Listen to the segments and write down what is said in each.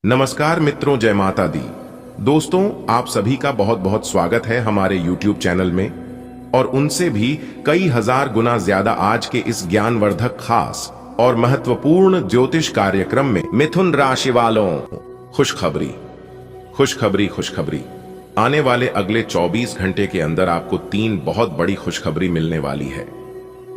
नमस्कार मित्रों, जय माता दी। दोस्तों, आप सभी का बहुत बहुत स्वागत है हमारे YouTube चैनल में और उनसे भी कई हजार गुना ज्यादा आज के इस ज्ञानवर्धक, खास और महत्वपूर्ण ज्योतिष कार्यक्रम में। मिथुन राशि वालों, खुशखबरी खुशखबरी खुशखबरी। आने वाले अगले 24 घंटे के अंदर आपको 3 बहुत बड़ी खुशखबरी मिलने वाली है।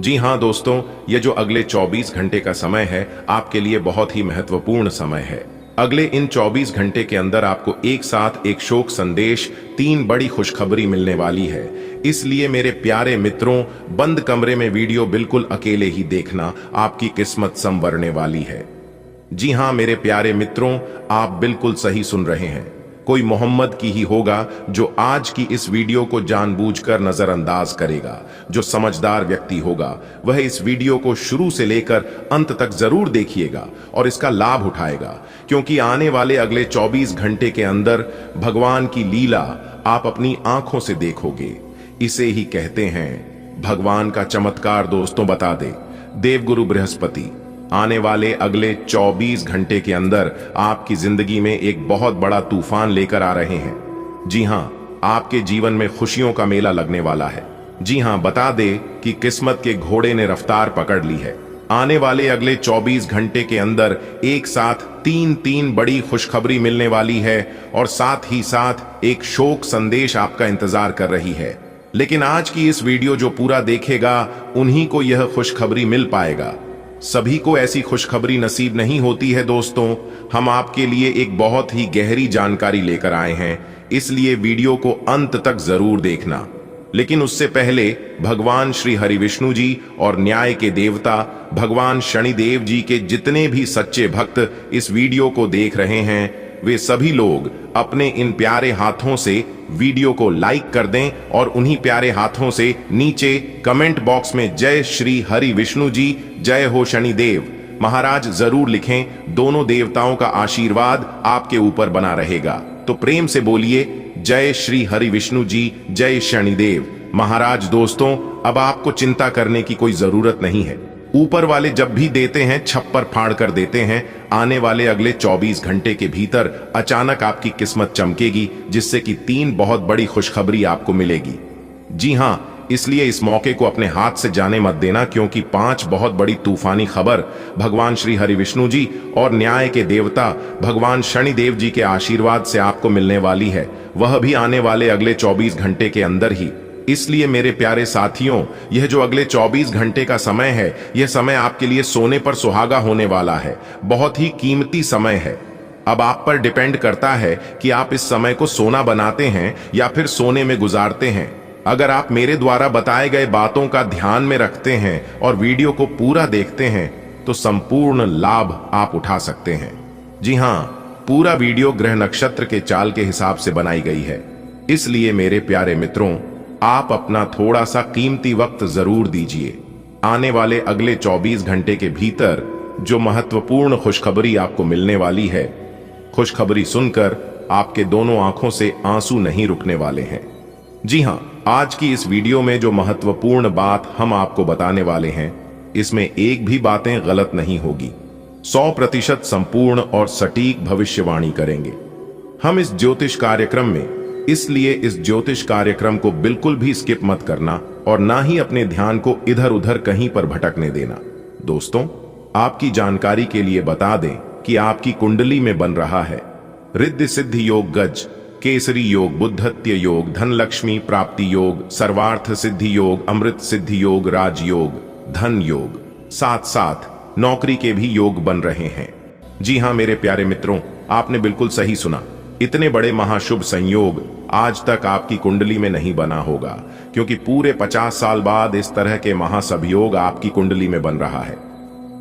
जी हां दोस्तों, ये जो अगले 24 घंटे का समय है आपके लिए बहुत ही महत्वपूर्ण समय है। अगले इन 24 घंटे के अंदर आपको एक साथ एक शोक संदेश, 3 बड़ी खुशखबरी मिलने वाली है। इसलिए मेरे प्यारे मित्रों, बंद कमरे में वीडियो बिल्कुल अकेले ही देखना, आपकी किस्मत संवरने वाली है। जी हां मेरे प्यारे मित्रों, आप बिल्कुल सही सुन रहे हैं। कोई मोहम्मद की ही होगा जो आज की इस वीडियो को जानबूझकर नजरअंदाज करेगा। जो समझदार व्यक्ति होगा वह इस वीडियो को शुरू से लेकर अंत तक जरूर देखिएगा और इसका लाभ उठाएगा, क्योंकि आने वाले अगले 24 घंटे के अंदर भगवान की लीला आप अपनी आंखों से देखोगे। इसे ही कहते हैं भगवान का चमत्कार। दोस्तों, बता दे, देवगुरु बृहस्पति आने वाले अगले 24 घंटे के अंदर आपकी जिंदगी में एक बहुत बड़ा तूफान लेकर आ रहे हैं। जी हां, आपके जीवन में खुशियों का मेला लगने वाला है। जी हां, बता दे कि किस्मत के घोड़े ने रफ्तार पकड़ ली है। आने वाले अगले 24 घंटे के अंदर एक साथ तीन बड़ी खुशखबरी मिलने वाली है और साथ ही साथ एक शोक संदेश आपका इंतजार कर रही है। लेकिन आज की इस वीडियो जो पूरा देखेगा उन्हीं को यह खुशखबरी मिल पाएगा। सभी को ऐसी खुशखबरी नसीब नहीं होती है। दोस्तों, हम आपके लिए एक बहुत ही गहरी जानकारी लेकर आए हैं, इसलिए वीडियो को अंत तक जरूर देखना। लेकिन उससे पहले भगवान श्री हरि विष्णु जी और न्याय के देवता भगवान शनिदेव जी के जितने भी सच्चे भक्त इस वीडियो को देख रहे हैं, वे सभी लोग अपने इन प्यारे हाथों से वीडियो को लाइक कर दें और उन्हीं प्यारे हाथों से नीचे कमेंट बॉक्स में जय श्री हरि विष्णु जी, जय हो शनिदेव महाराज जरूर लिखें। दोनों देवताओं का आशीर्वाद आपके ऊपर बना रहेगा। तो प्रेम से बोलिए, जय श्री हरि विष्णु जी, जय शनिदेव महाराज। दोस्तों, अब आपको चिंता करने की कोई जरूरत नहीं है। ऊपर वाले जब भी देते हैं छप्पर फाड़ कर देते हैं। आने वाले अगले 24 घंटे के भीतर अचानक आपकी किस्मत चमकेगी, जिससे कि 3 बहुत बड़ी खुशखबरी आपको मिलेगी। जी हां, इसलिए इस मौके को अपने हाथ से जाने मत देना, क्योंकि 5 बहुत बड़ी तूफानी खबर भगवान श्री हरि विष्णु जी और न्याय के देवता भगवान शनिदेव जी के आशीर्वाद से आपको मिलने वाली है, वह भी आने वाले अगले 24 घंटे के अंदर ही। इसलिए मेरे प्यारे साथियों, यह जो अगले 24 घंटे का समय है, यह समय आपके लिए सोने पर सुहागा होने वाला है। बहुत ही कीमती समय है। अब आप पर डिपेंड करता है कि आप इस समय को सोना बनाते हैं या फिर सोने में गुजारते हैं। अगर आप मेरे द्वारा बताए गए बातों का ध्यान में रखते हैं और वीडियो को पूरा देखते हैं तो संपूर्ण लाभ आप उठा सकते हैं। जी हां, पूरा वीडियो ग्रह नक्षत्र के चाल के हिसाब से बनाई गई है। इसलिए मेरे प्यारे मित्रों, आप अपना थोड़ा सा कीमती वक्त जरूर दीजिए। आने वाले अगले 24 घंटे के भीतर जो महत्वपूर्ण खुशखबरी आपको मिलने वाली है, खुशखबरी सुनकर आपके दोनों आंखों से आंसू नहीं रुकने वाले हैं। जी हां, आज की इस वीडियो में जो महत्वपूर्ण बात हम आपको बताने वाले हैं, इसमें एक भी बातें गलत नहीं होगी। 100% संपूर्ण और सटीक भविष्यवाणी करेंगे हम इस ज्योतिष कार्यक्रम में। इसलिए इस ज्योतिष कार्यक्रम को बिल्कुल भी स्किप मत करना और ना ही अपने ध्यान को इधर उधर कहीं पर भटकने देना। दोस्तों, आपकी जानकारी के लिए बता दें कि आपकी कुंडली में बन रहा है रिद्धि सिद्धि योग गज, केसरी योग, बुद्धत्य योग, धन लक्ष्मी प्राप्ति योग, सर्वार्थ सिद्धि योग, अमृत सिद्धि योग, राजयोग, धन योग, साथ साथ नौकरी के भी योग बन रहे हैं। जी हां मेरे प्यारे मित्रों, आपने बिल्कुल सही सुना। इतने बड़े महाशुभ संयोग आज तक आपकी कुंडली में नहीं बना होगा, क्योंकि पूरे 50 साल बाद इस तरह के महासभयोग आपकी कुंडली में बन रहा है,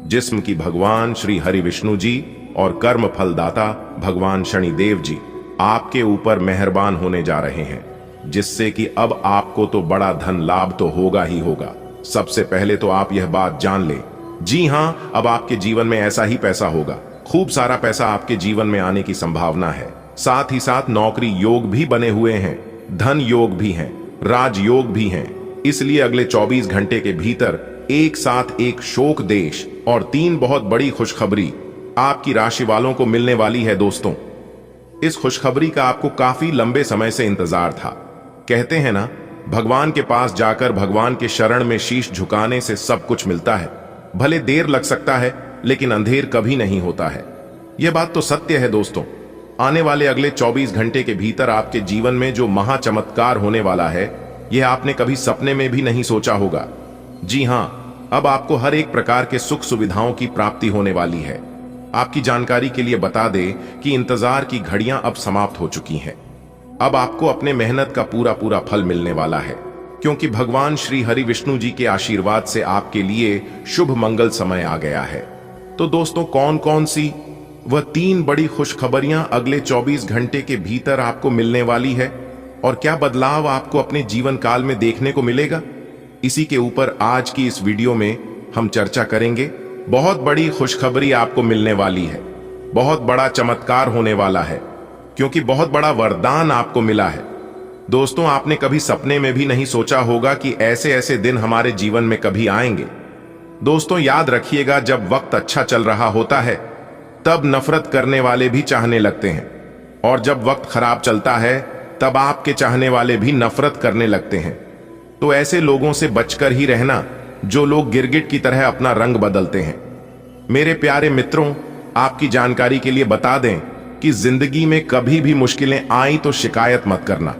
जिस्म की भगवान श्री हरि विष्णु जी और कर्म फलदाता भगवान शनिदेव जी आपके ऊपर मेहरबान होने जा रहे हैं, जिससे कि अब आपको तो बड़ा धन लाभ तो होगा ही होगा। सबसे पहले तो आप यह बात जान लें, जी हां, अब आपके जीवन में ऐसा ही पैसा होगा। खूब सारा पैसा आपके जीवन में आने की संभावना है। साथ ही साथ नौकरी योग भी बने हुए हैं, धन योग भी हैं, राजयोग भी हैं। इसलिए अगले 24 घंटे के भीतर एक साथ एक शोक देश और 3 बहुत बड़ी खुशखबरी आपकी राशि वालों को मिलने वाली है। दोस्तों, इस खुशखबरी का आपको काफी लंबे समय से इंतजार था। कहते हैं ना, भगवान के पास जाकर भगवान के शरण में शीश झुकाने से सब कुछ मिलता है। भले देर लग सकता है, लेकिन अंधेर कभी नहीं होता है। यह बात तो सत्य है। दोस्तों, आने वाले अगले 24 घंटे के भीतर आपके जीवन में जो महा चमत्कार होने वाला है, यह आपने कभी सपने में भी नहीं सोचा होगा। जी हां, अब आपको हर एक प्रकार के सुख सुविधाओं की प्राप्ति होने वाली है। आपकी जानकारी के लिए बता दें कि इंतजार की घड़ियां अब समाप्त हो चुकी हैं। अब आपको अपने मेहनत का पूरा पूरा फल मिलने वाला है, क्योंकि भगवान श्री हरि विष्णु जी के आशीर्वाद से आपके लिए शुभ मंगल समय आ गया है। तो दोस्तों, कौन कौन सी वह 3 बड़ी खुशखबरियां अगले 24 घंटे के भीतर आपको मिलने वाली है और क्या बदलाव आपको अपने जीवन काल में देखने को मिलेगा, इसी के ऊपर आज की इस वीडियो में हम चर्चा करेंगे। बहुत बड़ी खुशखबरी आपको मिलने वाली है, बहुत बड़ा चमत्कार होने वाला है, क्योंकि बहुत बड़ा वरदान आपको मिला है। दोस्तों, आपने कभी सपने में भी नहीं सोचा होगा कि ऐसे ऐसे दिन हमारे जीवन में कभी आएंगे। दोस्तों, याद रखिएगा, जब वक्त अच्छा चल रहा होता है तब नफरत करने वाले भी चाहने लगते हैं, और जब वक्त खराब चलता है तब आपके चाहने वाले भी नफरत करने लगते हैं। तो ऐसे लोगों से बचकर ही रहना, जो लोग गिरगिट की तरह अपना रंग बदलते हैं। मेरे प्यारे मित्रों, आपकी जानकारी के लिए बता दें कि जिंदगी में कभी भी मुश्किलें आई तो शिकायत मत करना,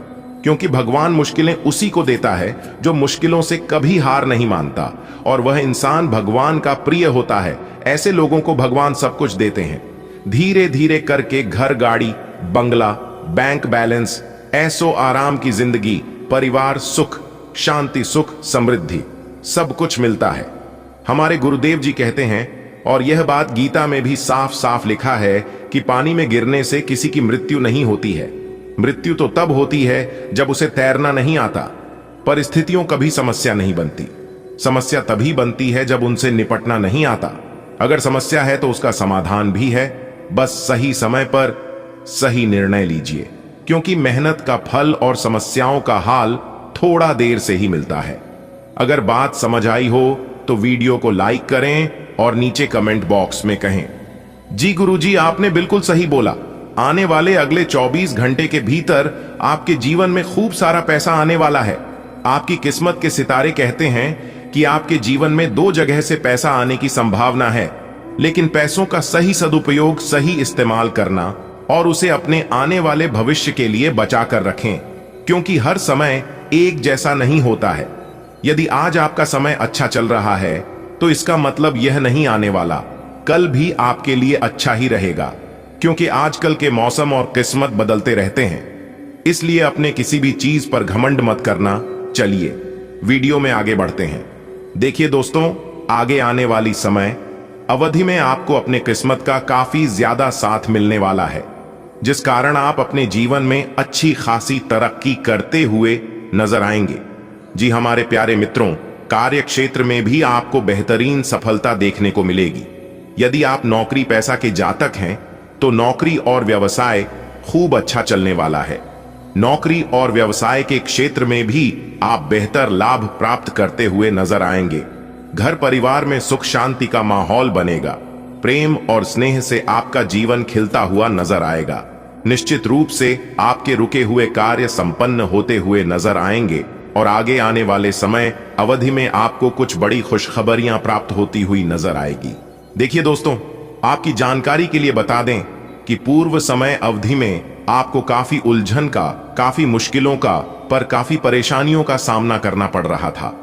क्योंकि भगवान मुश्किलें उसी को देता है जो मुश्किलों से कभी हार नहीं मानता, और वह इंसान भगवान का प्रिय होता है। ऐसे लोगों को भगवान सब कुछ देते हैं। धीरे धीरे करके घर, गाड़ी, बंगला, बैंक बैलेंस, ऐसो आराम की जिंदगी, परिवार सुख, शांति, सुख, समृद्धि, सब कुछ मिलता है। हमारे गुरुदेव जी कहते हैं, और यह बात गीता में भी साफ साफ लिखा है, कि पानी में गिरने से किसी की मृत्यु नहीं होती है। मृत्यु तो तब होती है जब उसे तैरना नहीं आता। परिस्थितियों कभी समस्या नहीं बनती। समस्या तभी बनती है जब उनसे निपटना नहीं आता। अगर समस्या है तो उसका समाधान भी है, बस सही समय पर सही निर्णय लीजिए, क्योंकि मेहनत का फल और समस्याओं का हाल थोड़ा देर से ही मिलता है। अगर बात समझ आई हो तो वीडियो को लाइक करें और नीचे कमेंट बॉक्स में कहें, जी गुरुजी, आपने बिल्कुल सही बोला। आने वाले अगले 24 घंटे के भीतर आपके जीवन में खूब सारा पैसा आने वाला है। आपकी किस्मत के सितारे कहते हैं कि आपके जीवन में 2 जगह से पैसा आने की संभावना है, लेकिन पैसों का सही सदुपयोग, सही इस्तेमाल करना और उसे अपने आने वाले भविष्य के लिए बचा कर रखें, क्योंकि हर समय एक जैसा नहीं होता है। यदि आज आपका समय अच्छा चल रहा है तो इसका मतलब यह नहीं आने वाला कल भी आपके लिए अच्छा ही रहेगा, क्योंकि आजकल के मौसम और किस्मत बदलते रहते हैं। इसलिए अपने किसी भी चीज पर घमंड मत करना। चलिए वीडियो में आगे बढ़ते हैं। देखिए दोस्तों, आगे आने वाली समय अवधि में आपको अपने किस्मत का काफी ज्यादा साथ मिलने वाला है, जिस कारण आप अपने जीवन में अच्छी खासी तरक्की करते हुए नजर आएंगे। जी हमारे प्यारे मित्रों, कार्य क्षेत्र में भी आपको बेहतरीन सफलता देखने को मिलेगी। यदि आप नौकरी पैसा के जातक हैं तो नौकरी और व्यवसाय खूब अच्छा चलने वाला है। नौकरी और व्यवसाय के क्षेत्र में भी आप बेहतर लाभ प्राप्त करते हुए नजर आएंगे। घर परिवार में सुख शांति का माहौल बनेगा। प्रेम और स्नेह से आपका जीवन खिलता हुआ नजर आएगा। निश्चित रूप से आपके रुके हुए कार्य संपन्न होते हुए नजर आएंगे, और आगे आने वाले समय अवधि में आपको कुछ बड़ी खुशखबरियां प्राप्त होती हुई नजर आएगी। देखिए दोस्तों, आपकी जानकारी के लिए बता दें कि पूर्व समय अवधि में आपको काफी उलझन का, काफी मुश्किलों का, पर काफी परेशानियों का सामना करना पड़ रहा था।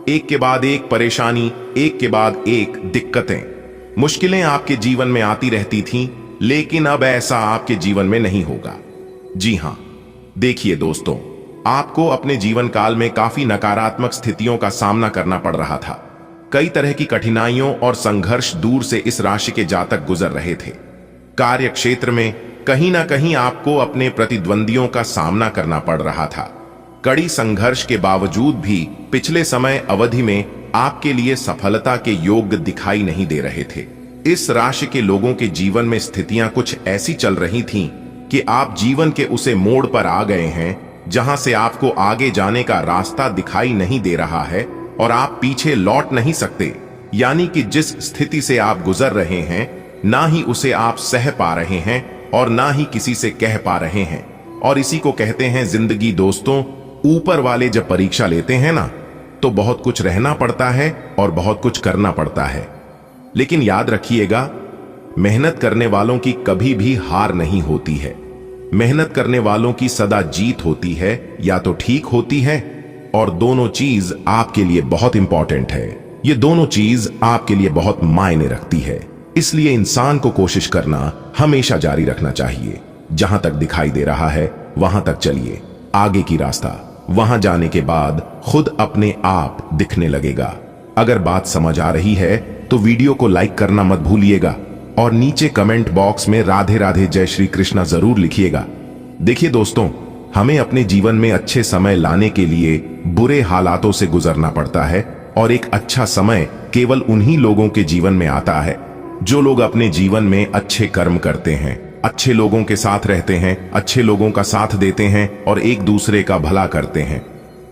एक के बाद एक परेशानी, एक के बाद एक दिक्कतें, मुश्किलें आपके जीवन में आती रहती थीं, लेकिन अब ऐसा आपके जीवन में नहीं होगा। जी हां, देखिए दोस्तों, आपको अपने जीवन काल में काफी नकारात्मक स्थितियों का सामना करना पड़ रहा था। कई तरह की कठिनाइयों और संघर्ष दूर से इस राशि के जातक गुजर रहे थे। कार्य क्षेत्र में कहीं ना कहीं आपको अपने प्रतिद्वंदियों का सामना करना पड़ रहा था। कड़ी संघर्ष के बावजूद भी पिछले समय अवधि में आपके लिए सफलता के योग दिखाई नहीं दे रहे थे। इस राशि के लोगों के जीवन में स्थितियां कुछ ऐसी चल रही थीं कि आप जीवन के उसे मोड़ पर आ गए हैं जहां से आपको आगे जाने का रास्ता दिखाई नहीं दे रहा है और आप पीछे लौट नहीं सकते। यानी कि जिस स्थिति से आप गुजर रहे हैं ना ही उसे आप सह पा रहे हैं और ना ही किसी से कह पा रहे हैं। और इसी को कहते हैं जिंदगी दोस्तों। ऊपर वाले जब परीक्षा लेते हैं ना, तो बहुत कुछ रहना पड़ता है और बहुत कुछ करना पड़ता है। लेकिन याद रखिएगा, मेहनत करने वालों की कभी भी हार नहीं होती है। मेहनत करने वालों की सदा जीत होती है, या तो ठीक होती है, और दोनों चीज आपके लिए बहुत इंपॉर्टेंट है। ये दोनों चीज आपके लिए बहुत मायने रखती है। इसलिए इंसान को कोशिश करना हमेशा जारी रखना चाहिए। जहां तक दिखाई दे रहा है वहां तक चलिए। आगे की रास्ता, वहां जाने के बाद खुद अपने आप दिखने लगेगा। अगर बात समझ आ रही है तो वीडियो को लाइक करना मत भूलिएगा और नीचे कमेंट बॉक्स में राधे राधे जय श्री कृष्णा जरूर लिखिएगा। देखिए दोस्तों, हमें अपने जीवन में अच्छे समय लाने के लिए बुरे हालातों से गुजरना पड़ता है, और एक अच्छा समय केवल उन्हीं लोगों के जीवन में आता है जो लोग अपने जीवन में अच्छे कर्म करते हैं, अच्छे लोगों के साथ रहते हैं, अच्छे लोगों का साथ देते हैं और एक दूसरे का भला करते हैं।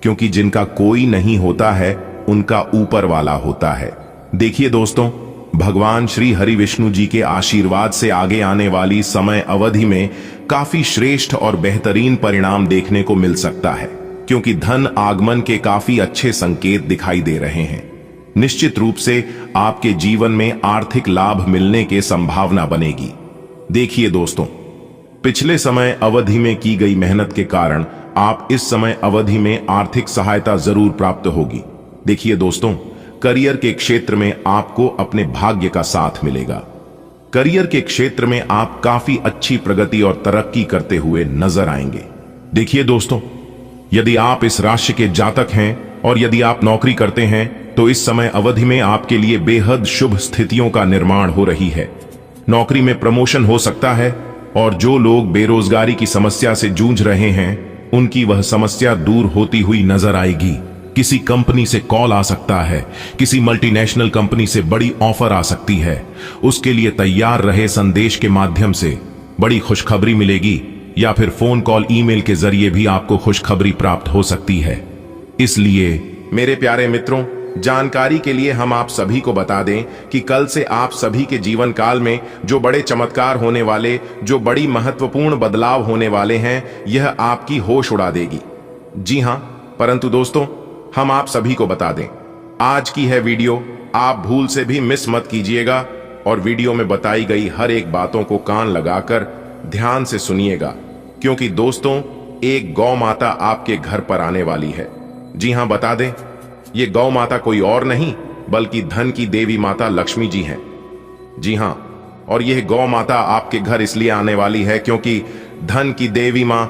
क्योंकि जिनका कोई नहीं होता है, उनका ऊपर वाला होता है। देखिए दोस्तों, भगवान श्री हरि विष्णु जी के आशीर्वाद से आगे आने वाली समय अवधि में काफी श्रेष्ठ और बेहतरीन परिणाम देखने को मिल सकता है, क्योंकि धन आगमन के काफी अच्छे संकेत दिखाई दे रहे हैं। निश्चित रूप से आपके जीवन में आर्थिक लाभ मिलने की संभावना बनेगी। देखिए दोस्तों, पिछले समय अवधि में की गई मेहनत के कारण आप इस समय अवधि में आर्थिक सहायता जरूर प्राप्त होगी। देखिए दोस्तों, करियर के क्षेत्र में आपको अपने भाग्य का साथ मिलेगा। करियर के क्षेत्र में आप काफी अच्छी प्रगति और तरक्की करते हुए नजर आएंगे। देखिए दोस्तों, यदि आप इस राशि के जातक हैं और यदि आप नौकरी करते हैं तो इस समय अवधि में आपके लिए बेहद शुभ स्थितियों का निर्माण हो रही है। नौकरी में प्रमोशन हो सकता है, और जो लोग बेरोजगारी की समस्या से जूझ रहे हैं उनकी वह समस्या दूर होती हुई नजर आएगी। किसी कंपनी से कॉल आ सकता है, किसी मल्टीनेशनल कंपनी से बड़ी ऑफर आ सकती है। उसके लिए तैयार रहे। संदेश के माध्यम से बड़ी खुशखबरी मिलेगी, या फिर फोन कॉल ईमेल के जरिए भी आपको खुशखबरी प्राप्त हो सकती है। इसलिए मेरे प्यारे मित्रों, जानकारी के लिए हम आप सभी को बता दें कि कल से आप सभी के जीवन काल में जो बड़े चमत्कार होने वाले, जो बड़ी महत्वपूर्ण बदलाव होने वाले हैं, यह आपकी होश उड़ा देगी। जी हां, परंतु दोस्तों, हम आप सभी को बता दें, आज की है वीडियो आप भूल से भी मिस मत कीजिएगा, और वीडियो में बताई गई हर एक बातों को कान लगाकर ध्यान से सुनिएगा, क्योंकि दोस्तों, एक गौ माता आपके घर पर आने वाली है। जी हां, बता दें, ये गौ माता कोई और नहीं बल्कि धन की देवी माता लक्ष्मी जी हैं। जी हां, और यह गौ माता आपके घर इसलिए आने वाली है क्योंकि धन की देवी मां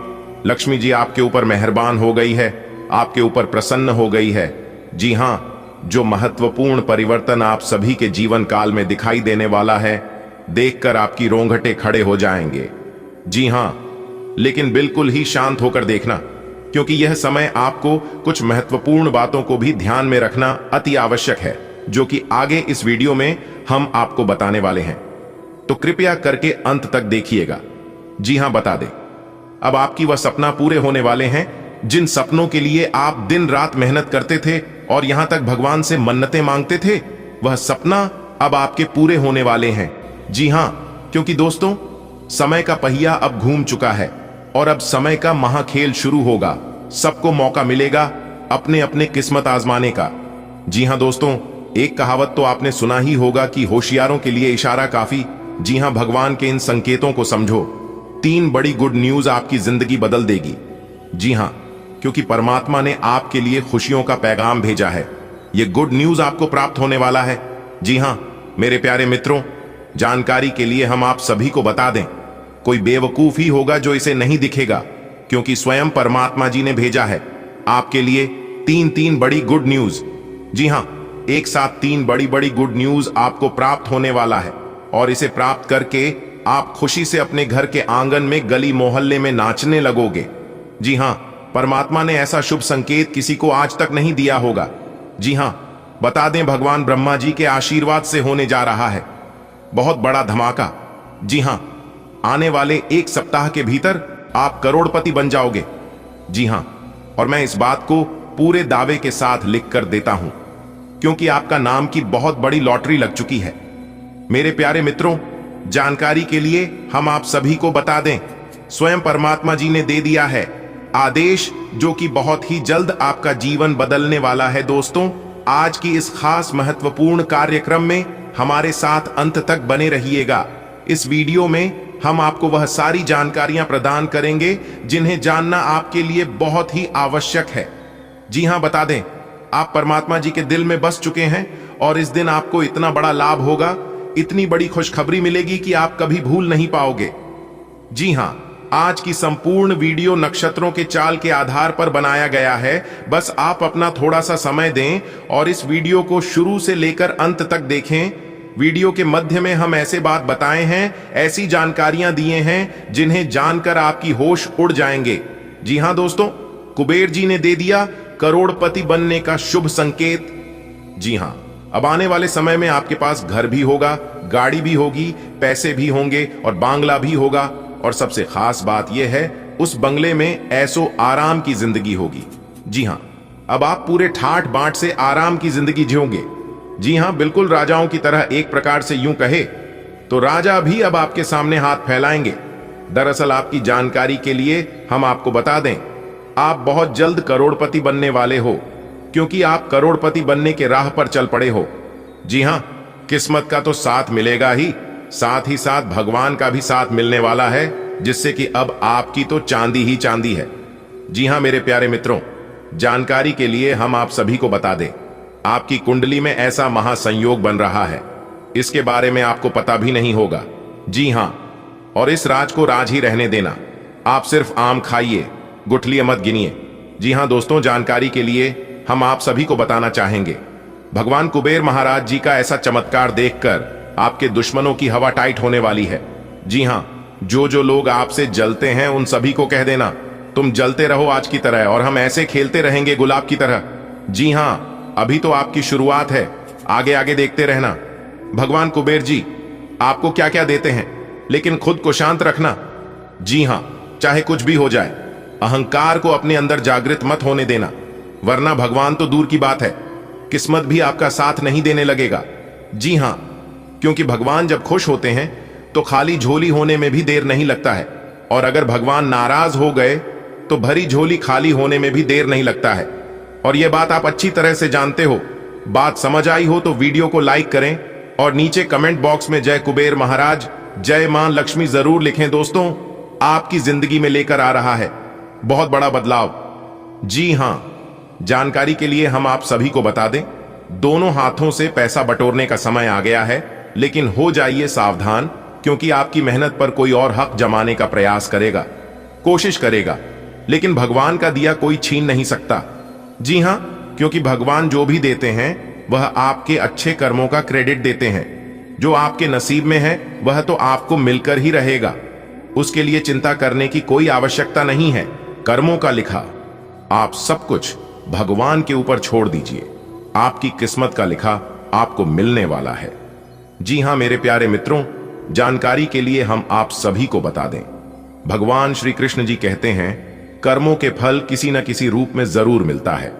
लक्ष्मी जी आपके ऊपर मेहरबान हो गई है, आपके ऊपर प्रसन्न हो गई है। जी हां, जो महत्वपूर्ण परिवर्तन आप सभी के जीवन काल में दिखाई देने वाला है, देखकर आपकी रोंगटे खड़े हो जाएंगे। जी हां, लेकिन बिल्कुल ही शांत होकर देखना, क्योंकि यह समय आपको कुछ महत्वपूर्ण बातों को भी ध्यान में रखना अति आवश्यक है, जो कि आगे इस वीडियो में हम आपको बताने वाले हैं। तो कृपया करके अंत तक देखिएगा। जी हां, बता दें, अब आपकी वह सपना पूरे होने वाले हैं जिन सपनों के लिए आप दिन रात मेहनत करते थे और यहां तक भगवान से मन्नतें मांगते थे, वह सपना अब आपके पूरे होने वाले हैं। जी हां, क्योंकि दोस्तों, समय का पहिया अब घूम चुका है और अब समय का महाखेल शुरू होगा। सबको मौका मिलेगा अपने अपने किस्मत आजमाने का। जी हां दोस्तों, एक कहावत तो आपने सुना ही होगा कि होशियारों के लिए इशारा काफी। जी हां, भगवान के इन संकेतों को समझो। 3 बड़ी गुड न्यूज आपकी जिंदगी बदल देगी। जी हां, क्योंकि परमात्मा ने आपके लिए खुशियों का पैगाम भेजा है। यह गुड न्यूज आपको प्राप्त होने वाला है। जी हां मेरे प्यारे मित्रों, जानकारी के लिए हम आप सभी को बता दें, कोई बेवकूफ ही होगा जो इसे नहीं दिखेगा, क्योंकि स्वयं परमात्मा जी ने भेजा है आपके लिए 3 बड़ी गुड न्यूज। जी हां, एक साथ 3 बड़ी बड़ी गुड न्यूज आपको प्राप्त होने वाला है, और इसे प्राप्त करके आप खुशी से अपने घर के आंगन में, गली मोहल्ले में नाचने लगोगे। जी हां, परमात्मा ने ऐसा शुभ संकेत किसी को आज तक नहीं दिया होगा। जी हां, बता दें, भगवान ब्रह्मा जी के आशीर्वाद से होने जा रहा है बहुत बड़ा धमाका। जी हां, आने वाले 1 सप्ताह के भीतर आप करोड़पति बन जाओगे। जी हां, और मैं इस बात को पूरे दावे के साथ लिख कर देता हूं, क्योंकि आपका नाम की बहुत बड़ी लॉटरी लग चुकी है। मेरे प्यारे मित्रों, जानकारी के लिए हम आप सभी को बता दें, स्वयं परमात्मा जी ने दे दिया है आदेश, जो कि बहुत ही जल्द आपका जीवन बदलने वाला है। दोस्तों, आज की इस खास महत्वपूर्ण कार्यक्रम में हमारे साथ अंत तक बने रहिएगा। इस वीडियो में हम आपको वह सारी जानकारियां प्रदान करेंगे जिन्हें जानना आपके लिए बहुत ही आवश्यक है। जी हां, बता दें, आप परमात्मा जी के दिल में बस चुके हैं और इस दिन आपको इतना बड़ा लाभ होगा, इतनी बड़ी खुशखबरी मिलेगी कि आप कभी भूल नहीं पाओगे। जी हां, आज की संपूर्ण वीडियो नक्षत्रों के चाल के आधार पर बनाया गया है। बस आप अपना थोड़ा सा समय दें और इस वीडियो को शुरू से लेकर अंत तक देखें। वीडियो के मध्य में हम ऐसे बात बताए हैं, ऐसी जानकारियां दिए हैं जिन्हें जानकर आपकी होश उड़ जाएंगे। जी हां दोस्तों, कुबेर जी ने दे दिया करोड़पति बनने का शुभ संकेत। जी हां, अब आने वाले समय में आपके पास घर भी होगा, गाड़ी भी होगी, पैसे भी होंगे और बांग्ला भी होगा। और सबसे खास बात यह है, उस बंगले में ऐसो आराम की जिंदगी होगी। जी हां, अब आप पूरे ठाठ बांट से आराम की जिंदगी जियोगे। जी हां, बिल्कुल राजाओं की तरह। एक प्रकार से यूं कहे तो राजा भी अब आपके सामने हाथ फैलाएंगे। दरअसल आपकी जानकारी के लिए हम आपको बता दें, आप बहुत जल्द करोड़पति बनने वाले हो, क्योंकि आप करोड़पति बनने के राह पर चल पड़े हो। जी हां, किस्मत का तो साथ मिलेगा ही साथ भगवान का भी साथ मिलने वाला है, जिससे कि अब आपकी तो चांदी ही चांदी है। जी हां मेरे प्यारे मित्रों, जानकारी के लिए हम आप सभी को बता दें, आपकी कुंडली में ऐसा महासंयोग बन रहा है, इसके बारे में आपको पता भी नहीं होगा। जी हां, और इस राज को राज ही रहने देना। आप सिर्फ आम खाइए, गुठलियां मत गिनिए। जी हां दोस्तों, जानकारी के लिए हम आप सभी को बताना चाहेंगे, भगवान कुबेर महाराज जी का ऐसा चमत्कार देखकर आपके दुश्मनों की हवा टाइट होने वाली है। जी हां, जो लोग आपसे जलते हैं उन सभी को कह देना, तुम जलते रहो आज की तरह और हम ऐसे खेलते रहेंगे गुलाब की तरह। जी हां, अभी तो आपकी शुरुआत है, आगे आगे देखते रहना। भगवान कुबेर जी आपको क्या क्या देते हैं, लेकिन खुद को शांत रखना। जी हां, चाहे कुछ भी हो जाए, अहंकार को अपने अंदर जागृत मत होने देना, वरना भगवान तो दूर की बात है, किस्मत भी आपका साथ नहीं देने लगेगा। जी हां, क्योंकि भगवान जब खुश होते हैं तो खाली झोली होने में भी देर नहीं लगता है, और अगर भगवान नाराज हो गए तो भरी झोली खाली होने में भी देर नहीं लगता है। और यह बात आप अच्छी तरह से जानते हो। बात समझ आई हो तो वीडियो को लाइक करें और नीचे कमेंट बॉक्स में जय कुबेर महाराज, जय मां लक्ष्मी जरूर लिखें। दोस्तों, आपकी जिंदगी में लेकर आ रहा है बहुत बड़ा बदलाव। जी हां, जानकारी के लिए हम आप सभी को बता दें, दोनों हाथों से पैसा बटोरने का समय आ गया है, लेकिन हो जाइए सावधान, क्योंकि आपकी मेहनत पर कोई और हक जमाने का प्रयास करेगा, कोशिश करेगा, लेकिन भगवान का दिया कोई छीन नहीं सकता। जी हां, क्योंकि भगवान जो भी देते हैं वह आपके अच्छे कर्मों का क्रेडिट देते हैं। जो आपके नसीब में है वह तो आपको मिलकर ही रहेगा, उसके लिए चिंता करने की कोई आवश्यकता नहीं है। कर्मों का लिखा आप सब कुछ भगवान के ऊपर छोड़ दीजिए, आपकी किस्मत का लिखा आपको मिलने वाला है। जी हां मेरे प्यारे मित्रों, जानकारी के लिए हम आप सभी को बता दें, भगवान श्री कृष्ण जी कहते हैं, कर्मों के फल किसी न किसी रूप में जरूर मिलता है,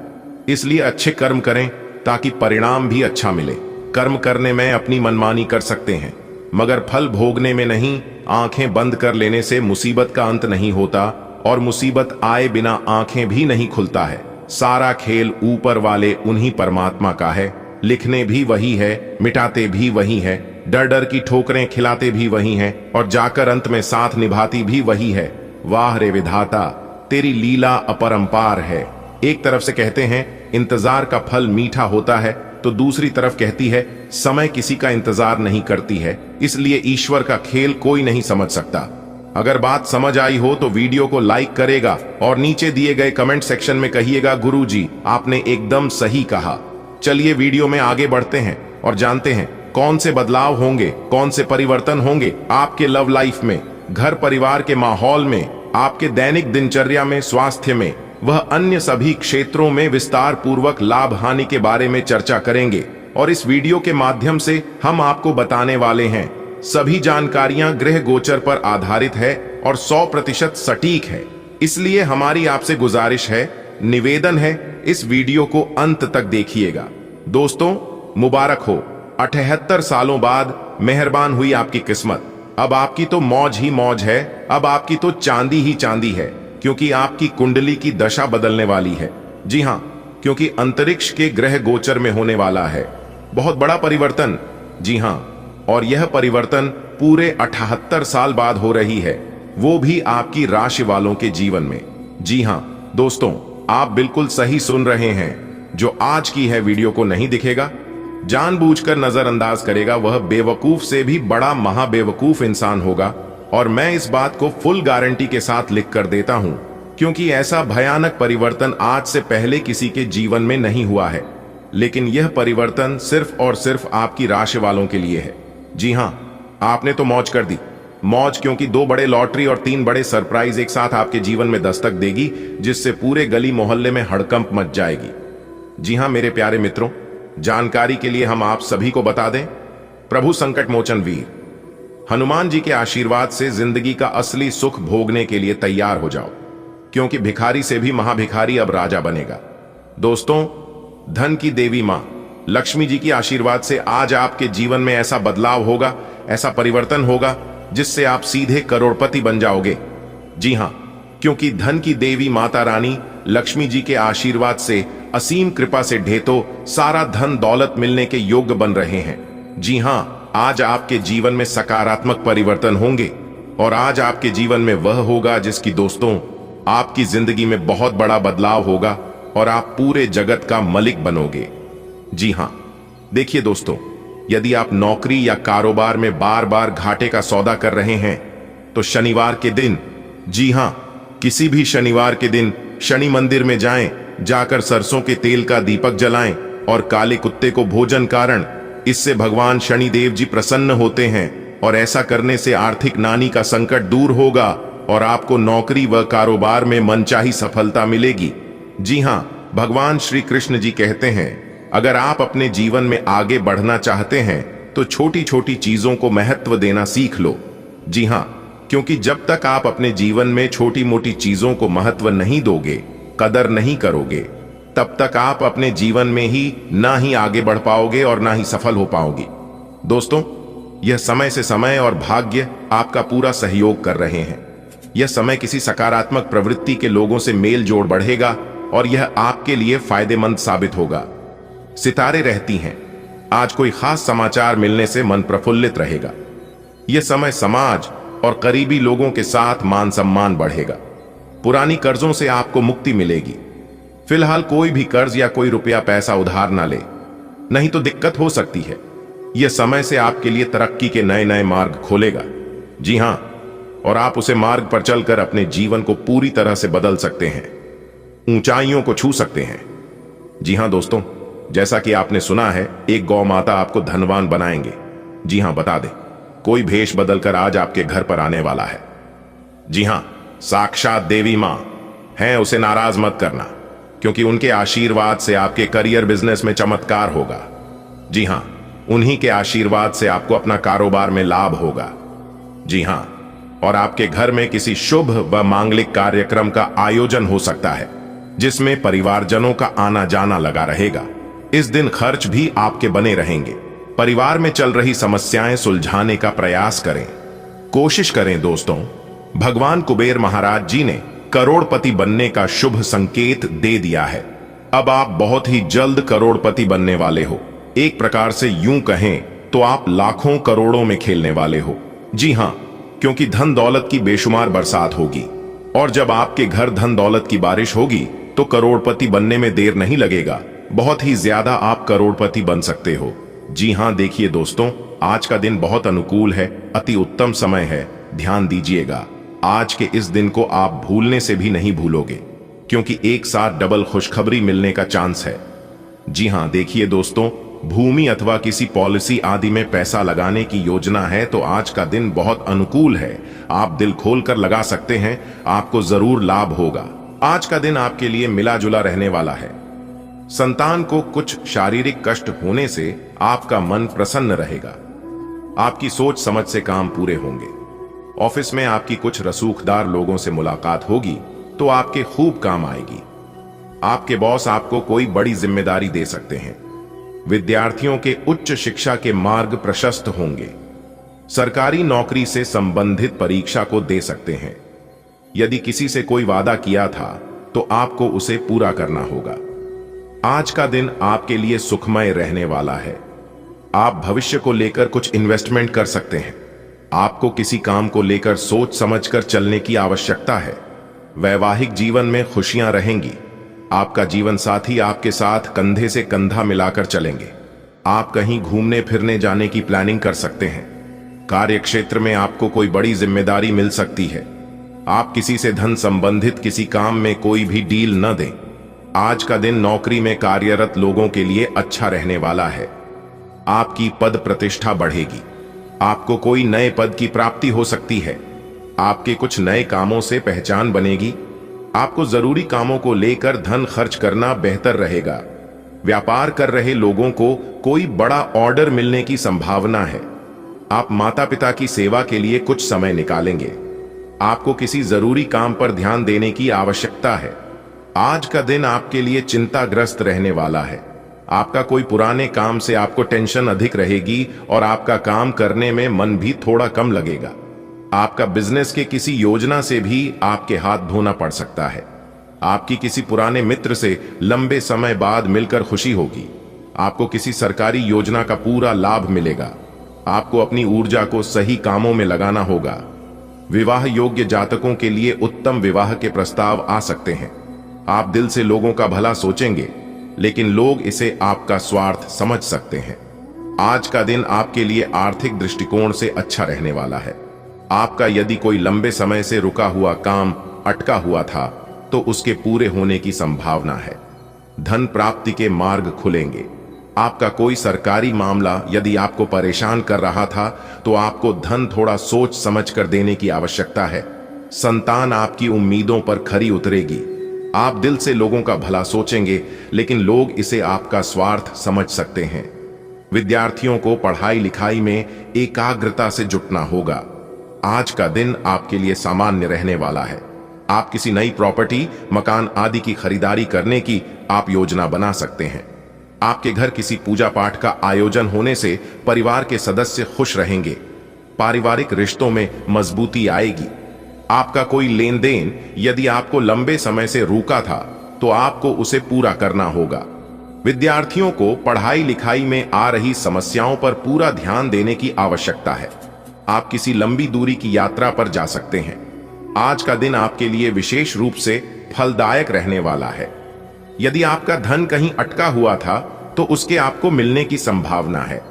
इसलिए अच्छे कर्म करें ताकि परिणाम भी अच्छा मिले। कर्म करने में अपनी मनमानी कर सकते हैं, मगर फल भोगने में नहीं। आंखें बंद कर लेने से मुसीबत का अंत नहीं होता, और मुसीबत आए बिना आंखें भी नहीं खुलता है। सारा खेल ऊपर वाले उन्हीं परमात्मा का है, लिखने भी वही है, मिटाते भी वही है, डर डर की ठोकरें खिलाते भी वही हैं, और जाकर अंत में साथ निभाती भी वही है। वाह रे विधाता, तेरी लीला अपरंपार है। एक तरफ से कहते हैं इंतजार का फल मीठा होता है, तो दूसरी तरफ कहती है समय किसी का इंतजार नहीं करती है, इसलिए ईश्वर का खेल कोई नहीं समझ सकता। अगर बात समझ आई हो तो वीडियो को लाइक करेगा और नीचे दिए गए कमेंट सेक्शन में कहिएगा, गुरुजी आपने एकदम सही कहा। चलिए वीडियो में आगे बढ़ते हैं और जानते हैं कौन से बदलाव होंगे, कौन से परिवर्तन होंगे आपके लव लाइफ में, घर परिवार के माहौल में, आपके दैनिक दिनचर्या में, स्वास्थ्य में, वह अन्य सभी क्षेत्रों में विस्तार पूर्वक लाभ हानि के बारे में चर्चा करेंगे। और इस वीडियो के माध्यम से हम आपको बताने वाले हैं, सभी जानकारियां गृह गोचर पर आधारित है और 100% सटीक है। इसलिए हमारी आपसे गुजारिश है, निवेदन है, इस वीडियो को अंत तक देखिएगा। दोस्तों मुबारक हो, 78 सालों बाद मेहरबान हुई आपकी किस्मत। अब आपकी तो मौज ही मौज है, अब आपकी तो चांदी ही चांदी है, क्योंकि आपकी कुंडली की दशा बदलने वाली है। जी हां, क्योंकि अंतरिक्ष के ग्रह गोचर में होने वाला है बहुत बड़ा परिवर्तन। जी हां, और यह परिवर्तन पूरे 78 साल बाद हो रही है, वो भी आपकी राशि वालों के जीवन में। जी हां दोस्तों, आप बिल्कुल सही सुन रहे हैं। जो आज की है वीडियो को नहीं दिखेगा, जानबूझकर नजरअंदाज करेगा, वह बेवकूफ से भी बड़ा महाबेवकूफ इंसान होगा। और मैं इस बात को फुल गारंटी के साथ लिख कर देता हूं, क्योंकि ऐसा भयानक परिवर्तन आज से पहले किसी के जीवन में नहीं हुआ है। लेकिन यह परिवर्तन सिर्फ और सिर्फ आपकी राशि वालों के लिए है। जी हां, आपने तो मौज कर दी। मौज क्योंकि 2 बड़े लॉटरी और 3 बड़े सरप्राइज एक साथ आपके जीवन में दस्तक देगी, जिससे पूरे गली मोहल्ले में हड़कंप मच जाएगी। जी हां मेरे प्यारे मित्रों, जानकारी के लिए हम आप सभी को बता दें, प्रभु संकट मोचन वीर हनुमान जी के आशीर्वाद से जिंदगी का असली सुख भोगने के लिए तैयार हो जाओ, क्योंकि भिखारी से भी महाभिखारी अब राजा बनेगा। दोस्तों, धन की देवी मां लक्ष्मी जी की आशीर्वाद से आज आपके जीवन में ऐसा बदलाव होगा, ऐसा परिवर्तन होगा, जिससे आप सीधे करोड़पति बन जाओगे। जी हां, क्योंकि धन की देवी माता रानी लक्ष्मी जी के आशीर्वाद से असीम कृपा से ढेतो सारा धन दौलत मिलने के योग्य बन रहे हैं। जी हां, आज आपके जीवन में सकारात्मक परिवर्तन होंगे, और आज आपके जीवन में वह होगा जिसकी दोस्तों आपकी जिंदगी में बहुत बड़ा बदलाव होगा, और आप पूरे जगत का मलिक बनोगे। जी हां, देखिए दोस्तों, यदि आप नौकरी या कारोबार में बार बार घाटे का सौदा कर रहे हैं, तो शनिवार के दिन, जी हां, किसी भी शनिवार के दिन शनि मंदिर में जाएं, जाकर सरसों के तेल का दीपक जलाएं और काले कुत्ते को भोजन कारण। इससे भगवान शनिदेव जी प्रसन्न होते हैं, और ऐसा करने से आर्थिक नानी का संकट दूर होगा और आपको नौकरी व कारोबार में मनचाही सफलता मिलेगी। जी हां, भगवान श्री कृष्ण जी कहते हैं, अगर आप अपने जीवन में आगे बढ़ना चाहते हैं तो छोटी छोटी चीजों को महत्व देना सीख लो। जी हां, क्योंकि जब तक आप अपने जीवन में छोटी मोटी चीजों को महत्व नहीं दोगे, कदर नहीं करोगे, तब तक आप अपने जीवन में ही ना ही आगे बढ़ पाओगे और ना ही सफल हो पाओगे। दोस्तों, यह समय से समय और भाग्य आपका पूरा सहयोग कर रहे हैं। यह समय किसी सकारात्मक प्रवृत्ति के लोगों से मेल जोड़ बढ़ेगा, और यह आपके लिए फायदेमंद साबित होगा। सितारे रहती हैं, आज कोई खास समाचार मिलने से मन प्रफुल्लित रहेगा। यह समय समाज और करीबी लोगों के साथ मान सम्मान बढ़ेगा। पुरानी कर्जों से आपको मुक्ति मिलेगी। फिलहाल कोई भी कर्ज या कोई रुपया पैसा उधार ना ले, नहीं तो दिक्कत हो सकती है। यह समय से आपके लिए तरक्की के नए नए मार्ग खोलेगा। जी हां, और आप उसे मार्ग पर चलकर अपने जीवन को पूरी तरह से बदल सकते हैं, ऊंचाइयों को छू सकते हैं। जी हां दोस्तों, जैसा कि आपने सुना है, एक गौ माता आपको धनवान बनाएंगे। जी हां, बता दें, कोई भेष बदलकर आज आपके घर पर आने वाला है। जी हां, साक्षात देवी मां हैं, उसे नाराज मत करना, क्योंकि उनके आशीर्वाद से आपके करियर बिजनेस में चमत्कार होगा। जी हां, उन्हीं के आशीर्वाद से आपको अपना कारोबार में लाभ होगा। जी हां, और आपके घर में किसी शुभ व मांगलिक कार्यक्रम का आयोजन हो सकता है, जिसमें परिवारजनों का आना जाना लगा रहेगा। इस दिन खर्च भी आपके बने रहेंगे। परिवार में चल रही समस्याएं सुलझाने का प्रयास करें, कोशिश करें। दोस्तों, भगवान कुबेर महाराज जी ने करोड़पति बनने का शुभ संकेत दे दिया है। अब आप बहुत ही जल्द करोड़पति बनने वाले हो। एक प्रकार से यूं कहें तो आप लाखों करोड़ों में खेलने वाले हो। जी हां, क्योंकि धन दौलत की बेशुमार बरसात होगी, और जब आपके घर धन दौलत की बारिश होगी तो करोड़पति बनने में देर नहीं लगेगा। बहुत ही ज्यादा आप करोड़पति बन सकते हो। जी हां, देखिए दोस्तों, आज का दिन बहुत अनुकूल है, अति उत्तम समय है। ध्यान दीजिएगा, आज के इस दिन को आप भूलने से भी नहीं भूलोगे, क्योंकि एक साथ डबल खुशखबरी मिलने का चांस है। जी हां, देखिए दोस्तों, भूमि अथवा किसी पॉलिसी आदि में पैसा लगाने की योजना है तो आज का दिन बहुत अनुकूल है। आप दिल खोलकर लगा सकते हैं, आपको जरूर लाभ होगा। आज का दिन आपके लिए मिला जुला रहने वाला है। संतान को कुछ शारीरिक कष्ट होने से आपका मन प्रसन्न रहेगा। आपकी सोच समझ से काम पूरे होंगे। ऑफिस में आपकी कुछ रसूखदार लोगों से मुलाकात होगी तो आपके खूब काम आएगी। आपके बॉस आपको कोई बड़ी जिम्मेदारी दे सकते हैं। विद्यार्थियों के उच्च शिक्षा के मार्ग प्रशस्त होंगे। सरकारी नौकरी से संबंधित परीक्षा को दे सकते हैं। यदि किसी से कोई वादा किया था तो आपको उसे पूरा करना होगा। आज का दिन आपके लिए सुखमय रहने वाला है। आप भविष्य को लेकर कुछ इन्वेस्टमेंट कर सकते हैं। आपको किसी काम को लेकर सोच समझकर चलने की आवश्यकता है। वैवाहिक जीवन में खुशियां रहेंगी। आपका जीवन साथी आपके साथ कंधे से कंधा मिलाकर चलेंगे। आप कहीं घूमने फिरने जाने की प्लानिंग कर सकते हैं। कार्य क्षेत्र में आपको कोई बड़ी जिम्मेदारी मिल सकती है। आप किसी से धन संबंधित किसी काम में कोई भी डील न दें। आज का दिन नौकरी में कार्यरत लोगों के लिए अच्छा रहने वाला है। आपकी पद प्रतिष्ठा बढ़ेगी। आपको कोई नए पद की प्राप्ति हो सकती है। आपके कुछ नए कामों से पहचान बनेगी। आपको जरूरी कामों को लेकर धन खर्च करना बेहतर रहेगा। व्यापार कर रहे लोगों को कोई बड़ा ऑर्डर मिलने की संभावना है। आप माता पिता की सेवा के लिए कुछ समय निकालेंगे। आपको किसी जरूरी काम पर ध्यान देने की आवश्यकता है। आज का दिन आपके लिए चिंताग्रस्त रहने वाला है। आपका कोई पुराने काम से आपको टेंशन अधिक रहेगी और आपका काम करने में मन भी थोड़ा कम लगेगा। आपका बिजनेस के किसी योजना से भी आपके हाथ धोना पड़ सकता है। आपकी किसी पुराने मित्र से लंबे समय बाद मिलकर खुशी होगी। आपको किसी सरकारी योजना का पूरा लाभ मिलेगा। आपको अपनी ऊर्जा को सही कामों में लगाना होगा। विवाह योग्य जातकों के लिए उत्तम विवाह के प्रस्ताव आ सकते हैं। आप दिल से लोगों का भला सोचेंगे, लेकिन लोग इसे आपका स्वार्थ समझ सकते हैं। आज का दिन आपके लिए आर्थिक दृष्टिकोण से अच्छा रहने वाला है। आपका यदि कोई लंबे समय से रुका हुआ काम अटका हुआ था तो उसके पूरे होने की संभावना है। धन प्राप्ति के मार्ग खुलेंगे। आपका कोई सरकारी मामला यदि आपको परेशान कर रहा था तो आपको धन थोड़ा सोच समझकर देने की आवश्यकता है। संतान आपकी उम्मीदों पर खरी उतरेगी। आप दिल से लोगों का भला सोचेंगे, लेकिन लोग इसे आपका स्वार्थ समझ सकते हैं। विद्यार्थियों को पढ़ाई लिखाई में एकाग्रता से जुटना होगा। आज का दिन आपके लिए सामान्य रहने वाला है। आप किसी नई प्रॉपर्टी, मकान आदि की खरीदारी करने की आप योजना बना सकते हैं। आपके घर किसी पूजा पाठ का आयोजन होने से परिवार के सदस्य खुश रहेंगे। पारिवारिक रिश्तों में मजबूती आएगी। आपका कोई लेन देन यदि आपको लंबे समय से रुका था तो आपको उसे पूरा करना होगा। विद्यार्थियों को पढ़ाई लिखाई में आ रही समस्याओं पर पूरा ध्यान देने की आवश्यकता है। आप किसी लंबी दूरी की यात्रा पर जा सकते हैं। आज का दिन आपके लिए विशेष रूप से फलदायक रहने वाला है। यदि आपका धन कहीं अटका हुआ था तो उसके आपको मिलने की संभावना है।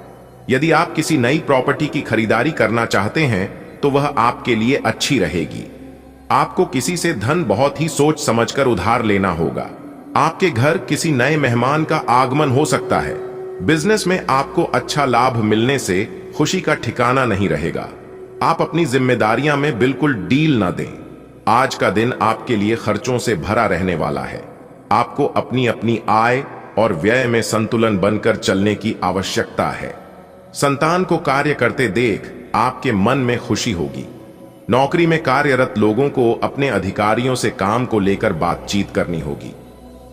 यदि आप किसी नई प्रॉपर्टी की खरीदारी करना चाहते हैं तो वह आपके लिए अच्छी रहेगी। आपको किसी से धन बहुत ही सोच समझकर उधार लेना होगा। आपके घर किसी नए मेहमान का आगमन हो सकता है। बिजनेस में आपको अच्छा लाभ मिलने से खुशी का ठिकाना नहीं रहेगा। आप अपनी जिम्मेदारियां में बिल्कुल डील ना दें। आज का दिन आपके लिए खर्चों से भरा रहने वाला है। आपको अपनी अपनी आय और व्यय में संतुलन बनकर चलने की आवश्यकता है। संतान को कार्य करते देख आपके मन में खुशी होगी। नौकरी में कार्यरत लोगों को अपने अधिकारियों से काम को लेकर बातचीत करनी होगी।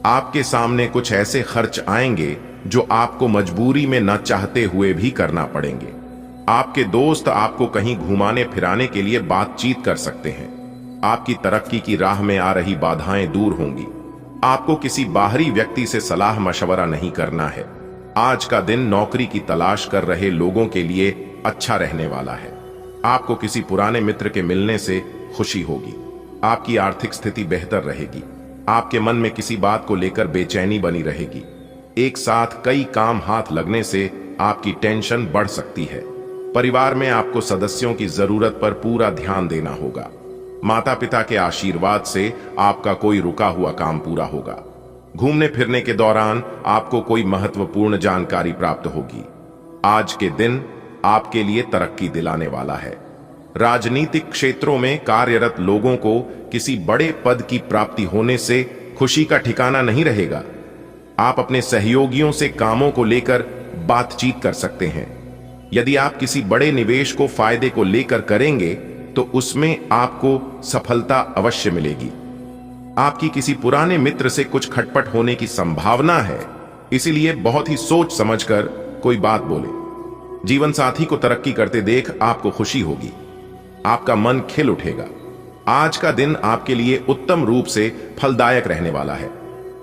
आपके सामने कुछ ऐसे खर्च आएंगे जो आपको मजबूरी में न चाहते हुए भी करना पड़ेंगे। आपके दोस्त आपको कहीं घुमाने फिराने के लिए बातचीत कर सकते हैं। आपकी तरक्की की राह में आ रही बाधाएं दूर होंगी। आपको किसी बाहरी व्यक्ति से सलाह मशवरा नहीं करना है। आज का दिन नौकरी की तलाश कर रहे लोगों के लिए अच्छा रहने वाला है। आपको किसी पुराने मित्र के मिलने से खुशी होगी। आपकी आर्थिक स्थिति बेहतर रहेगी। आपके मन में किसी बात को लेकर बेचैनी बनी रहेगी। एक साथ कई काम हाथ लगने से आपकी टेंशन बढ़ सकती है। परिवार में आपको सदस्यों की जरूरत पर पूरा ध्यान देना होगा। माता पिता के आशीर्वाद से आपका कोई रुका हुआ काम पूरा होगा। घूमने फिरने के दौरान आपको कोई महत्वपूर्ण जानकारी प्राप्त होगी। आज के दिन आपके लिए तरक्की दिलाने वाला है। राजनीतिक क्षेत्रों में कार्यरत लोगों को किसी बड़े पद की प्राप्ति होने से खुशी का ठिकाना नहीं रहेगा। आप अपने सहयोगियों से कामों को लेकर बातचीत कर सकते हैं। यदि आप किसी बड़े निवेश को फायदे को लेकर करेंगे तो उसमें आपको सफलता अवश्य मिलेगी। आपकी किसी पुराने मित्र से कुछ खटपट होने की संभावना है, इसीलिए बहुत ही सोच समझकर कोई बात बोले। जीवन साथी को तरक्की करते देख आपको खुशी होगी। आपका मन खिल उठेगा। आज का दिन आपके लिए उत्तम रूप से फलदायक रहने वाला है।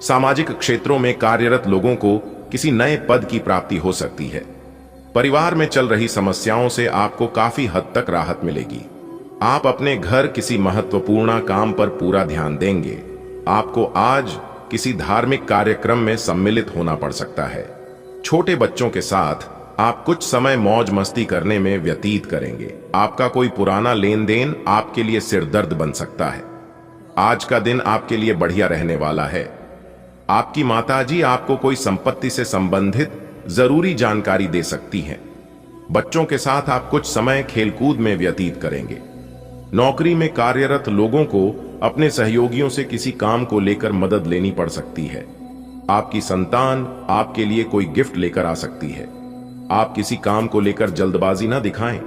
सामाजिक क्षेत्रों में कार्यरत लोगों को किसी नए पद की प्राप्ति हो सकती है। परिवार में चल रही समस्याओं से आपको काफी हद तक राहत मिलेगी। आप अपने घर किसी महत्वपूर्ण काम पर पूरा ध्यान देंगे। आपको आज किसी धार्मिक कार्यक्रम में सम्मिलित होना पड़ सकता है। छोटे बच्चों के साथ आप कुछ समय मौज मस्ती करने में व्यतीत करेंगे। आपका कोई पुराना लेन देन आपके लिए सिरदर्द बन सकता है। आज का दिन आपके लिए बढ़िया रहने वाला है। आपकी माताजी आपको कोई संपत्ति से संबंधित जरूरी जानकारी दे सकती हैं। बच्चों के साथ आप कुछ समय खेलकूद में व्यतीत करेंगे। नौकरी में कार्यरत लोगों को अपने सहयोगियों से किसी काम को लेकर मदद लेनी पड़ सकती है। आपकी संतान आपके लिए कोई गिफ्ट लेकर आ सकती है। आप किसी काम को लेकर जल्दबाजी ना दिखाएं।